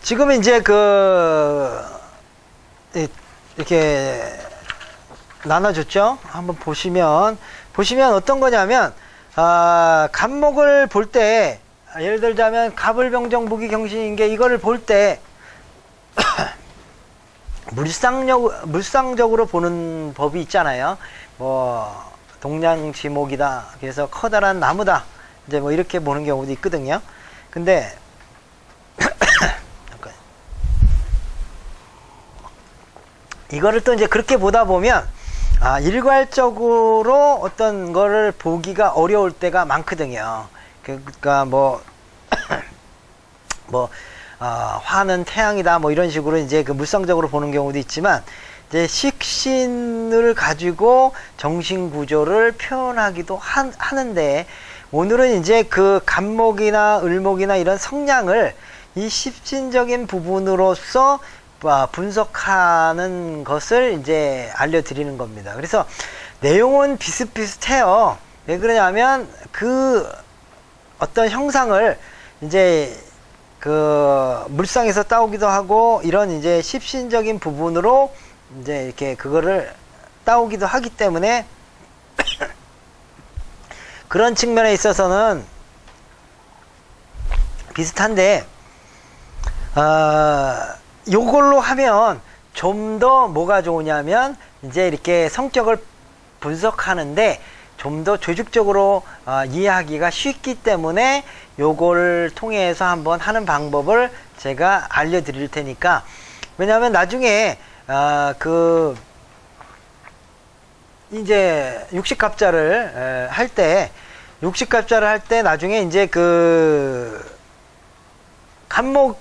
지금 이제 이렇게 나눠줬죠? 한번 보시면 어떤 거냐면, 갑목을 볼 때, 예를 들자면, 갑을병정 무기경신인계 이거를 볼 때, 물상적으로 보는 법이 있잖아요. 뭐, 동량지목이다. 그래서 커다란 나무다. 이제 뭐 이렇게 보는 경우도 있거든요. 근데, 이거를 또 이제 그렇게 보다 보면, 일괄적으로 어떤 거를 보기가 어려울 때가 많거든요. 그러니까 화는 태양이다, 뭐 이런 식으로 이제 그 물상적으로 보는 경우도 있지만, 이제 식신을 가지고 정신 구조를 표현하기도 하는데, 오늘은 이제 그 갑목이나 을목이나 이런 성향을 이 십신적인 부분으로서 분석하는 것을 이제 알려드리는 겁니다. 그래서 내용은 비슷비슷해요. 왜 그러냐면 그 어떤 형상을 이제 그 물상에서 따오기도 하고 이런 이제 십신적인 부분으로 이제 이렇게 그거를 따오기도 하기 때문에 그런 측면에 있어서는 비슷한데, 요걸로 하면 좀 더 뭐가 좋으냐면 이제 이렇게 성격을 분석하는데 좀 더 조직적으로 이해하기가 쉽기 때문에 요걸 통해서 한번 하는 방법을 제가 알려드릴 테니까, 왜냐하면 나중에 이제 육식갑자를 할 때 나중에 이제 갑목,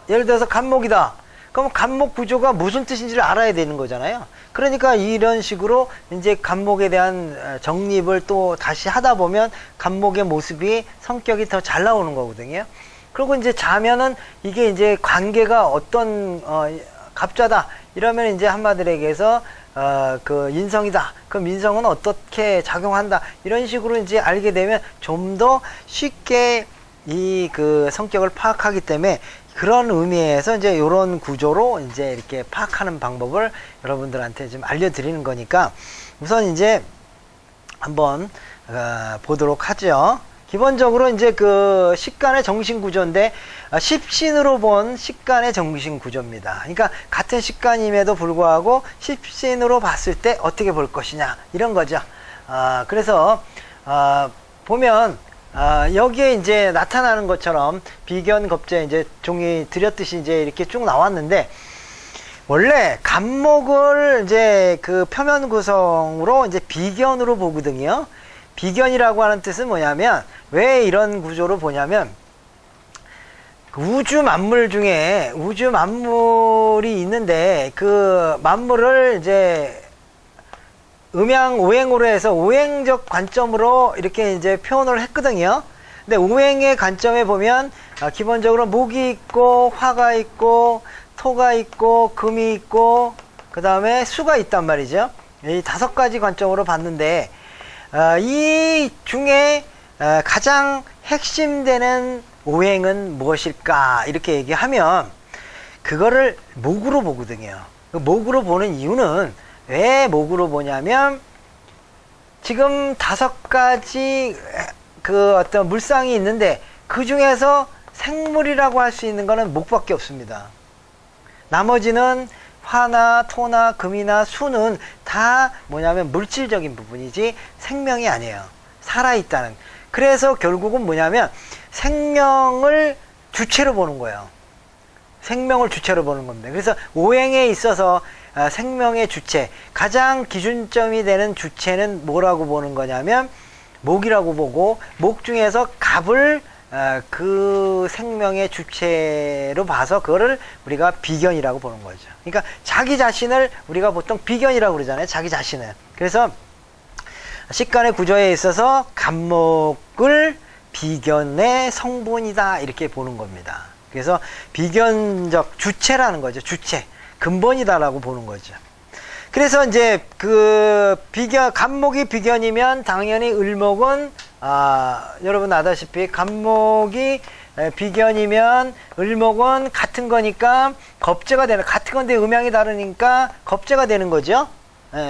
예를 들어서 갑목이다. 그럼 갑목 구조가 무슨 뜻인지를 알아야 되는 거잖아요. 그러니까 이런 식으로 이제 갑목에 대한 정립을 또 다시 하다 보면 갑목의 모습이, 성격이 더 잘 나오는 거거든요. 그리고 이제 자면은 이게 이제 관계가 어떤 갑자다 이러면 이제 한마디로 얘기해서 그 인성이다. 그럼 인성은 어떻게 작용한다. 이런 식으로 이제 알게 되면 좀 더 쉽게 이 그 성격을 파악하기 때문에, 그런 의미에서 이제 이런 구조로 이제 이렇게 파악하는 방법을 여러분들한테 좀 알려드리는 거니까, 우선 이제 한번 보도록 하죠. 기본적으로 이제 그 식간의 정신 구조인데, 십신으로 본 식간의 정신 구조입니다. 그러니까 같은 식간임에도 불구하고 십신으로 봤을 때 어떻게 볼 것이냐, 이런 거죠. 그래서 보면 여기에 이제 나타나는 것처럼 비견 겁재 이제 종이 드렸듯이 이제 이렇게 쭉 나왔는데, 원래 갑목을 이제 그 표면 구성으로 이제 비견으로 보거든요. 비견이라고 하는 뜻은 뭐냐면, 왜 이런 구조로 보냐면, 우주 만물 중에 우주 만물이 있는데 그 만물을 이제 음양 오행으로 해서 오행적 관점으로 이렇게 이제 표현을 했거든요. 근데 오행의 관점에 보면 기본적으로 목이 있고 화가 있고 토가 있고 금이 있고 그 다음에 수가 있단 말이죠. 이 5가지 관점으로 봤는데, 이 중에 가장 핵심되는 오행은 무엇일까 이렇게 얘기하면 그거를 목으로 보거든요. 목으로 보는 이유는, 왜 목으로 보냐면, 지금 5가지 그 어떤 물상이 있는데 그 중에서 생물이라고 할 수 있는 거는 목밖에 없습니다. 나머지는 화나 토나 금이나 수는 다 뭐냐면 물질적인 부분이지 생명이 아니에요. 살아있다는. 그래서 결국은 뭐냐면 생명을 주체로 보는 거예요. 생명을 주체로 보는 겁니다. 그래서 오행에 있어서 생명의 주체, 가장 기준점이 되는 주체는 뭐라고 보는 거냐면 목이라고 보고, 목 중에서 갑을 그 생명의 주체로 봐서 그거를 우리가 비견이라고 보는 거죠. 그러니까 자기 자신을 우리가 보통 비견이라고 그러잖아요. 자기 자신을. 그래서 식간의 구조에 있어서 갑목을 비견의 성분이다 이렇게 보는 겁니다. 그래서 비견적 주체라는 거죠. 주체, 근본이다라고 보는 거죠. 그래서 이제 그 갑목이 비견이면 당연히 을목은 여러분 아다시피 갑목이 비견이면 을목은 같은 거니까 겁재가 되는, 같은 건데 음양이 다르니까 겁재가 되는 거죠.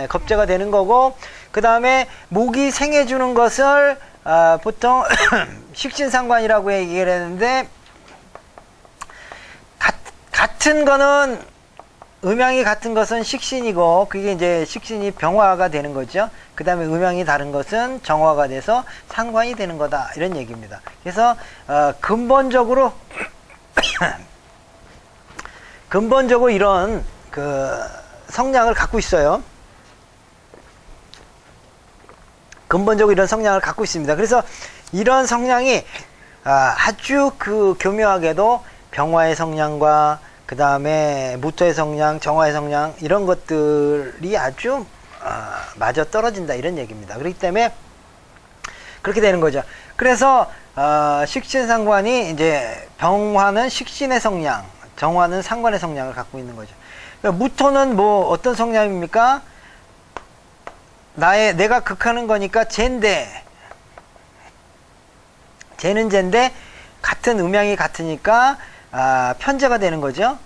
겁재가 되는 거고, 그 다음에 목이 생해주는 것을 보통 식신상관이라고 얘기를 했는데, 같은 거는 음양이 같은 것은 식신이고, 그게 이제 식신이 병화가 되는 거죠. 그 다음에 음양이 다른 것은 정화가 돼서 상관이 되는 거다, 이런 얘기입니다. 그래서 근본적으로 근본적으로 이런 그 성향을 갖고 있어요. 근본적으로 이런 성향을 갖고 있습니다. 그래서 이런 성향이 아주 그 교묘하게도 병화의 성향과 그 다음에 무토의 성향, 정화의 성향, 이런 것들이 아주 맞아 떨어진다, 이런 얘기입니다. 그렇기 때문에 그렇게 되는 거죠. 그래서 식신상관이 이제 병화는 식신의 성향, 정화는 상관의 성향을 갖고 있는 거죠. 그러니까 무토는 뭐 어떤 성향입니까? 내가 극하는 거니까 쟤인데, 쟤는 쟤인데 같은 음양이 같으니까 편재가 되는 거죠.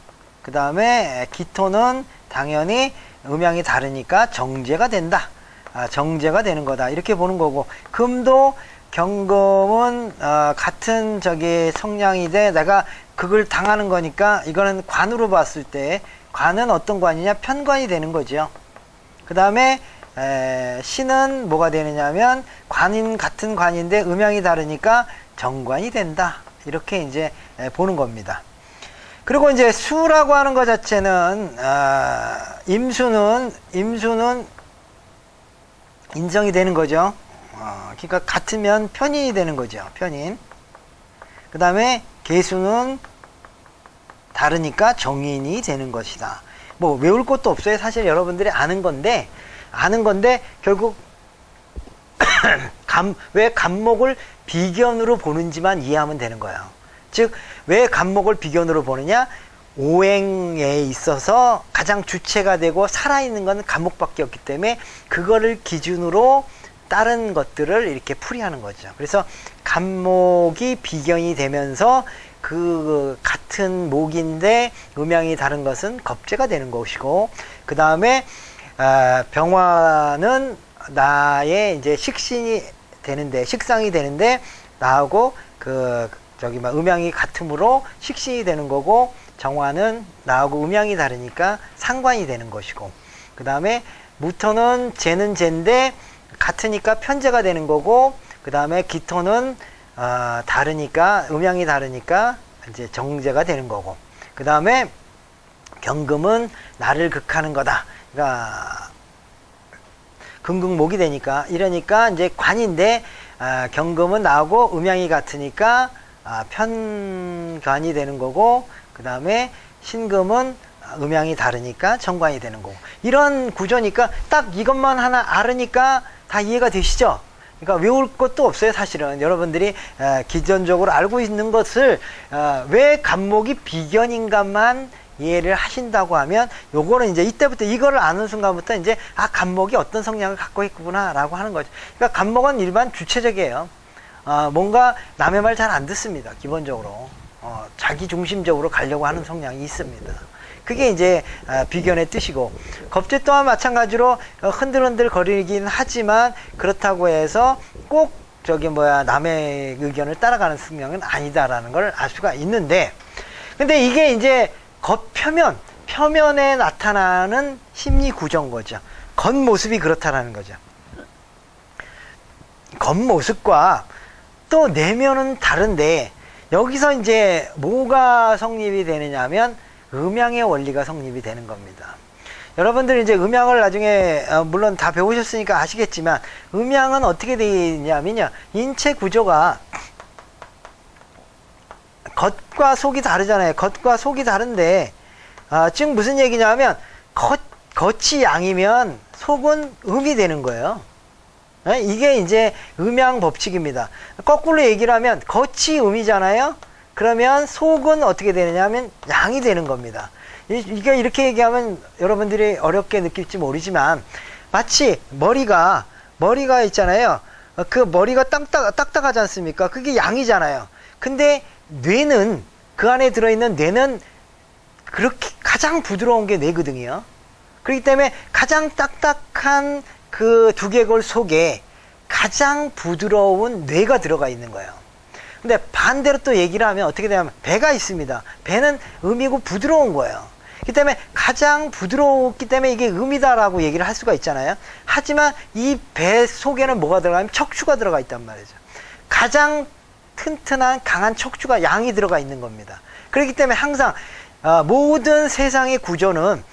그 다음에 기토는 당연히 음양이 다르니까 정제가 된다. 정제가 되는 거다, 이렇게 보는 거고, 금도 경금은 같은 성향인데 내가 극을 당하는 거니까 이거는 관으로 봤을 때 관은 어떤 관이냐? 편관이 되는 거죠. 그 다음에 신은 뭐가 되느냐면 같은 관인데 음양이 다르니까 정관이 된다, 이렇게 이제 보는 겁니다. 그리고 이제 수라고 하는 것 자체는 임수는 인정이 되는 거죠. 그러니까 같으면 편인이 되는 거죠. 편인. 그 다음에 계수는 다르니까 정인이 되는 것이다. 뭐 외울 것도 없어요. 사실 여러분들이 아는 건데 결국 왜 간목을 비견으로 보는지만 이해하면 되는 거예요. 즉, 왜 간목을 비견으로 보느냐? 오행에 있어서 가장 주체가 되고 살아있는 건 간목밖에 없기 때문에 그거를 기준으로 다른 것들을 이렇게 풀이하는 거죠. 그래서 간목이 비견이 되면서 그 같은 목인데 음양이 다른 것은 겁재가 되는 것이고, 그 다음에 병화는 나의 이제 식신이 되는데, 식상이 되는데 나하고 음양이 같으므로 식신이 되는 거고, 정화는 나하고 음양이 다르니까 상관이 되는 것이고, 그 다음에 무토는 쟤는 쟤인데 같으니까 편재가 되는 거고, 그 다음에 기토는 다르니까, 음양이 다르니까 이제 정제가 되는 거고, 그 다음에 경금은 나를 극하는 거다. 그러니까 금극목이 되니까, 이러니까 이제 관인데 경금은 나하고 음양이 같으니까 편관이 되는 거고, 그 다음에 신금은 음양이 다르니까 정관이 되는 거고, 이런 구조니까 딱 이것만 하나 알으니까 다 이해가 되시죠? 그러니까 외울 것도 없어요. 사실은 여러분들이 기존적으로 알고 있는 것을 왜 간목이 비견인가만 이해를 하신다고 하면, 요거는 이제 이때부터 이거를 아는 순간부터 이제 간목이 어떤 성향을 갖고 있구나 라고 하는 거죠. 그러니까 간목은 일반 주체적이에요. 뭔가 남의 말 잘 안 듣습니다. 기본적으로 자기 중심적으로 가려고 하는 성향이 있습니다. 그게 이제 비견의 뜻이고, 겁재 또한 마찬가지로 흔들흔들 거리긴 하지만 그렇다고 해서 꼭 남의 의견을 따라가는 성향은 아니다라는 걸 알 수가 있는데, 근데 이게 이제 표면에 나타나는 심리 구조인 거죠. 겉모습이 그렇다라는 거죠. 겉모습과 또 내면은 다른데, 여기서 이제 뭐가 성립이 되느냐 하면 음양의 원리가 성립이 되는 겁니다. 여러분들이 이제 음양을 나중에 물론 다 배우셨으니까 아시겠지만, 음양은 어떻게 되냐면요, 인체 구조가 겉과 속이 다르잖아요. 겉과 속이 다른데 즉 무슨 얘기냐 하면 겉이 양이면 속은 음이 되는 거예요. 이게 이제 음양 법칙입니다. 거꾸로 얘기를 하면 겉이 음이잖아요. 그러면 속은 어떻게 되느냐 하면 양이 되는 겁니다. 이게 이렇게 얘기하면 여러분들이 어렵게 느낄지 모르지만, 마치 머리가 있잖아요. 그 머리가 딱딱하지 않습니까? 그게 양이잖아요. 근데 뇌는, 그 안에 들어있는 뇌는 그렇게 가장 부드러운 게 뇌거든요. 그렇기 때문에 가장 딱딱한 그 두개골 속에 가장 부드러운 뇌가 들어가 있는 거예요. 근데 반대로 또 얘기를 하면 어떻게 되냐면 배가 있습니다. 배는 음이고 부드러운 거예요. 그렇기 때문에 가장 부드럽기 때문에 이게 음이다라고 얘기를 할 수가 있잖아요. 하지만 이 배 속에는 뭐가 들어가면 척추가 들어가 있단 말이죠. 가장 튼튼한 강한 척추가 양이 들어가 있는 겁니다. 그렇기 때문에 항상 모든 세상의 구조는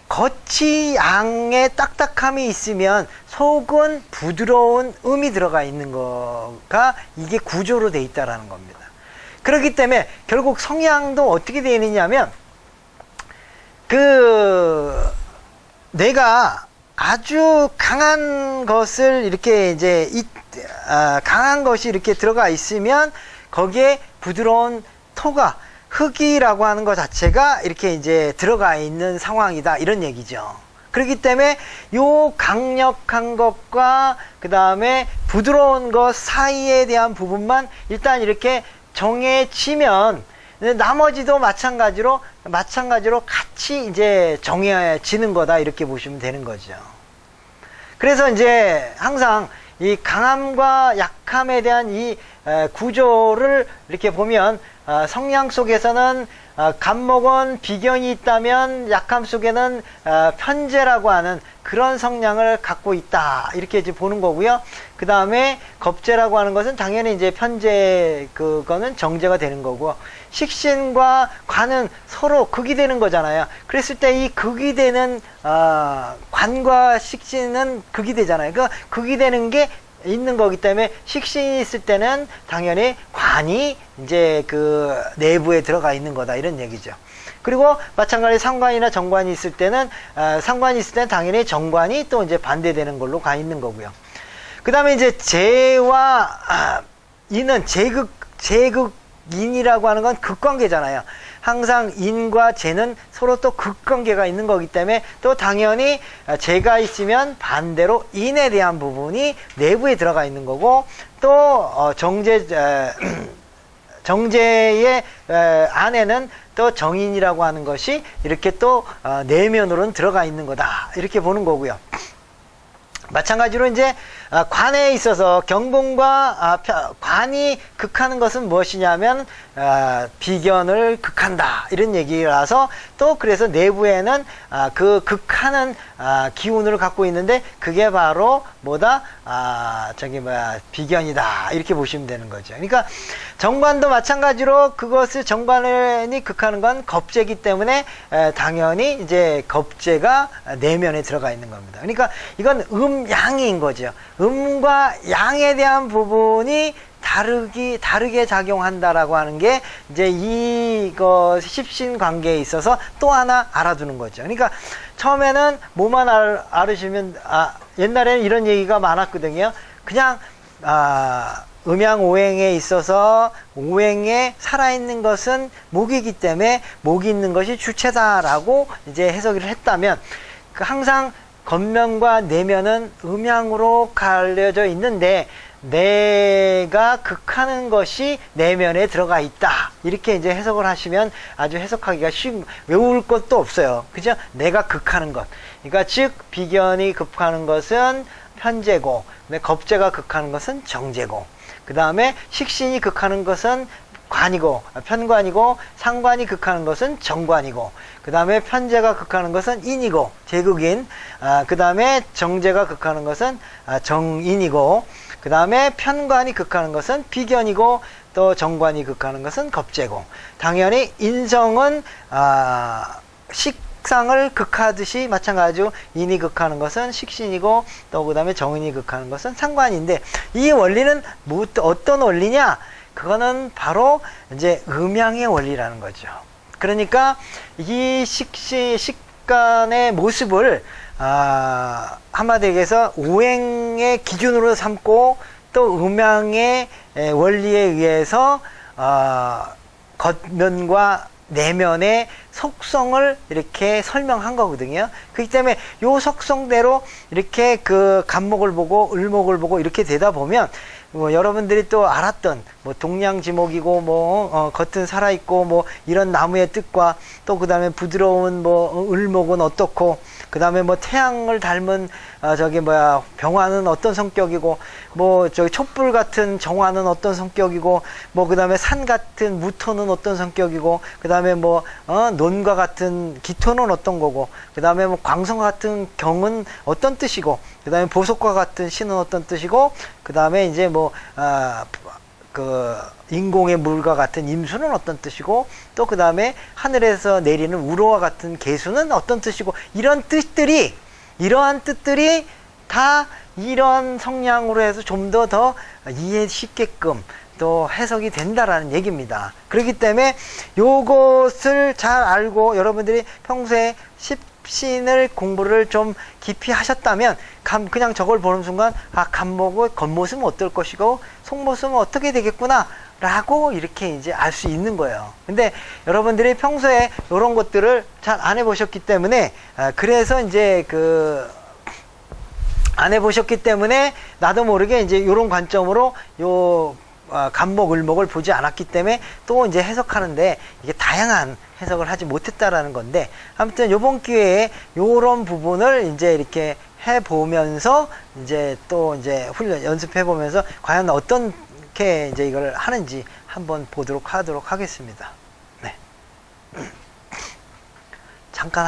겉이 양의 딱딱함이 있으면 속은 부드러운 음이 들어가 있는 거가 이게 구조로 돼 있다라는 겁니다. 그렇기 때문에 결국 성향도 어떻게 되어 있느냐면 내가 아주 강한 것을 이렇게 이제 강한 것이 이렇게 들어가 있으면 거기에 부드러운 토가 흙이라고 하는 것 자체가 이렇게 이제 들어가 있는 상황이다 이런 얘기죠. 그렇기 때문에 요 강력한 것과 그 다음에 부드러운 것 사이에 대한 부분만 일단 이렇게 정해지면 나머지도 마찬가지로 같이 이제 정해지는 거다 이렇게 보시면 되는 거죠. 그래서 이제 항상 이 강함과 약함에 대한 이 구조를 이렇게 보면 성향 속에서는 간목은 비견이 있다면 약함 속에는 편재라고 하는 그런 성향을 갖고 있다 이렇게 이제 보는 거고요. 그 다음에 겁재라고 하는 것은 당연히 이제 편재 그거는 정재가 되는 거고, 식신과 관은 서로 극이 되는 거잖아요. 그랬을 때 이 극이 되는 관과 식신은 극이 되잖아요. 그 극이 되는 게 있는 거기 때문에 식신이 있을 때는 당연히 관이 이제 그 내부에 들어가 있는 거다 이런 얘기죠. 그리고 마찬가지로 상관이나 정관이 있을 때는 상관이 있을 때는 당연히 정관이 또 이제 반대되는 걸로 가 있는 거고요. 그 다음에 이제 재와 인은 재극인이라고 하는 건 극관계잖아요. 항상 인과 재는 서로 또 극관계가 있는 거기 때문에 또 당연히 재가 있으면 반대로 인에 대한 부분이 내부에 들어가 있는 거고, 또 정제의 안에는 또 정인이라고 하는 것이 이렇게 또 내면으로는 들어가 있는 거다 이렇게 보는 거고요. 마찬가지로 이제 관에 있어서 경공과 관이 극하는 것은 무엇이냐면 비견을 극한다 이런 얘기라서, 또 그래서 내부에는 그 극하는 기운을 갖고 있는데 그게 바로 뭐다? 비견이다 이렇게 보시면 되는 거죠. 그러니까 정관도 마찬가지로 그것을 정관이 극하는 건 겁재이기 때문에 당연히 이제 겁재가 내면에 들어가 있는 겁니다. 그러니까 이건 음양인 거죠. 음과 양에 대한 부분이 다르게 작용한다라고 하는 게 이제 이거 십신 관계에 있어서 또 하나 알아두는 거죠. 그러니까 처음에는 뭐만 알으시면 옛날에는 이런 얘기가 많았거든요. 그냥 음양 오행에 있어서 오행에 살아있는 것은 목이기 때문에 목이 있는 것이 주체다라고 이제 해석을 했다면, 항상 겉면과 내면은 음양으로 갈려져 있는데 내가 극하는 것이 내면에 들어가 있다 이렇게 이제 해석을 하시면 아주 해석하기가 외울 것도 없어요. 그죠? 내가 극하는 것, 그러니까 즉 비견이 극하는 것은 편재고, 겁재가 극하는 것은 정재고, 그 다음에 식신이 극하는 것은 편관이고, 상관이 극하는 것은 정관이고, 그 다음에 편재가 극하는 것은 인이고, 제극인, 그 다음에 정재가 극하는 것은 정인이고, 그 다음에 편관이 극하는 것은 비견이고, 또 정관이 극하는 것은 겁재고, 당연히 인성은 식상을 극하듯이 마찬가지로 인이 극하는 것은 식신이고, 또 그 다음에 정인이 극하는 것은 상관인데, 이 원리는 어떤 원리냐? 그거는 바로 이제 음양의 원리라는 거죠. 그러니까 이 식간의 모습을 한마디로 얘기해서 오행의 기준으로 삼고, 또 음양의 원리에 의해서 겉면과 내면의 속성을 이렇게 설명한 거거든요. 그렇기 때문에 요 속성대로 이렇게 그 간목을 보고 을목을 보고 이렇게 되다 보면 뭐 여러분들이 또 알았던 뭐 동양지목이고 뭐 겉은 살아있고 뭐 이런 나무의 뜻과 또 그 다음에 부드러운 뭐 을목은 어떻고 그 다음에 뭐 태양을 닮은 저기 뭐야 병화는 어떤 성격이고 뭐 저기 촛불 같은 정화는 어떤 성격이고 뭐 그 다음에 산 같은 무토는 어떤 성격이고 그 다음에 뭐 논과 같은 기토는 어떤 거고 그 다음에 뭐 광성 같은 경은 어떤 뜻이고 그 다음에 보석과 같은 신은 어떤 뜻이고 그 다음에 이제 뭐 그 인공의 물과 같은 임수는 어떤 뜻이고 또 그 다음에 하늘에서 내리는 우로와 같은 개수는 어떤 뜻이고 이런 뜻들이 이러한 뜻들이 다 이런 성향으로 해서 좀 더 이해 쉽게끔 또 해석이 된다라는 얘기입니다. 그렇기 때문에 요것을 잘 알고 여러분들이 평소에 십신을 공부를 좀 깊이 하셨다면 그냥 저걸 보는 순간 간목의 겉모습은 어떨 것이고 속모습은 어떻게 되겠구나 라고 이렇게 이제 알 수 있는 거예요. 근데 여러분들이 평소에 이런 것들을 잘 안 해보셨기 때문에 그래서 이제 안 해보셨기 때문에 나도 모르게 이제 이런 관점으로 간목, 을목을 보지 않았기 때문에 또 이제 해석하는데 이게 다양한 해석을 하지 못했다라는 건데 아무튼 요번 기회에 요런 부분을 이제 이렇게 해보면서 이제 또 이제 연습해보면서 과연 어떻게 이제 이걸 하는지 한번 보도록 하겠습니다. 네. 잠깐